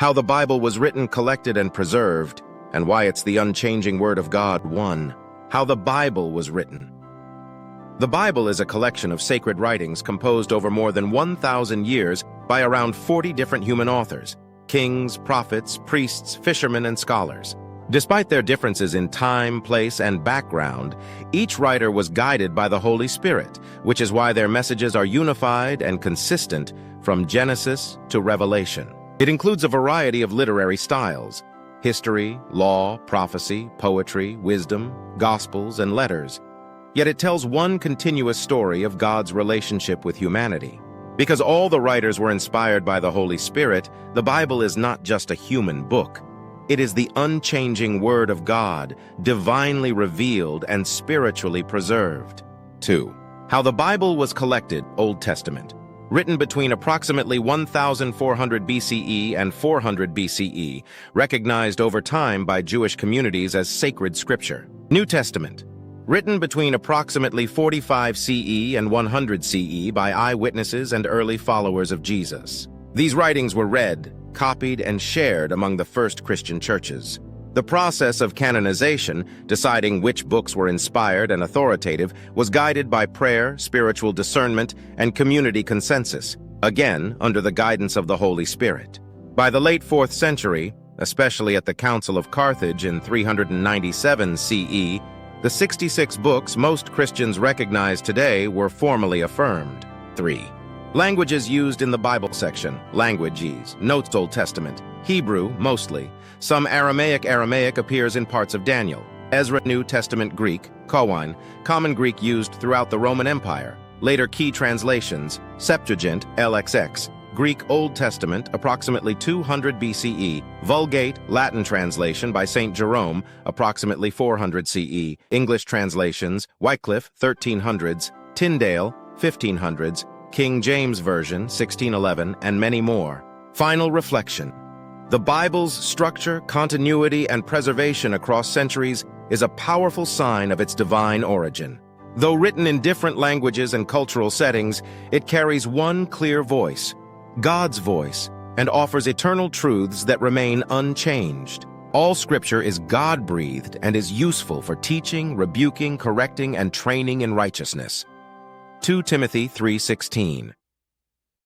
How the Bible was written, collected, and preserved, and why it's the unchanging Word of God. 1. How the Bible was written. The Bible is a collection of sacred writings composed over more than 1,000 years by around 40 different human authors: kings, prophets, priests, fishermen, and scholars. Despite their differences in time, place, and background, each writer was guided by the Holy Spirit, which is why their messages are unified and consistent from Genesis to Revelation. It includes a variety of literary styles: history, law, prophecy, poetry, wisdom, gospels, and letters. Yet it tells one continuous story of God's relationship with humanity. Because all the writers were inspired by the Holy Spirit, the Bible is not just a human book. It is the unchanging Word of God, divinely revealed and spiritually preserved. 2. How the Bible was collected. Old Testament. Written between approximately 1400 BCE and 400 BCE, recognized over time by Jewish communities as sacred scripture. New Testament. Written between approximately 45 CE and 100 CE by eyewitnesses and early followers of Jesus. These writings were read, copied, and shared among the first Christian churches. The process of canonization, deciding which books were inspired and authoritative, was guided by prayer, spiritual discernment, and community consensus, again under the guidance of the Holy Spirit. By the late 4th century, especially at the Council of Carthage in 397 CE, the 66 books most Christians recognize today were formally affirmed. 3. Languages used in the Bible section. Languages. Notes. Old Testament. Hebrew, mostly. Some Aramaic appears in parts of Daniel. Ezra. New Testament. Greek, Koine, common Greek used throughout the Roman Empire. Later key translations: Septuagint, LXX. Greek Old Testament, approximately 200 BCE. Vulgate, Latin translation by St. Jerome, approximately 400 CE. English translations: Wycliffe, 1300s, Tyndale, 1500s, King James Version, 1611, and many more. Final reflection. The Bible's structure, continuity, and preservation across centuries is a powerful sign of its divine origin. Though written in different languages and cultural settings, it carries one clear voice, God's voice, and offers eternal truths that remain unchanged. All Scripture is God-breathed and is useful for teaching, rebuking, correcting, and training in righteousness. 2 Timothy 3:16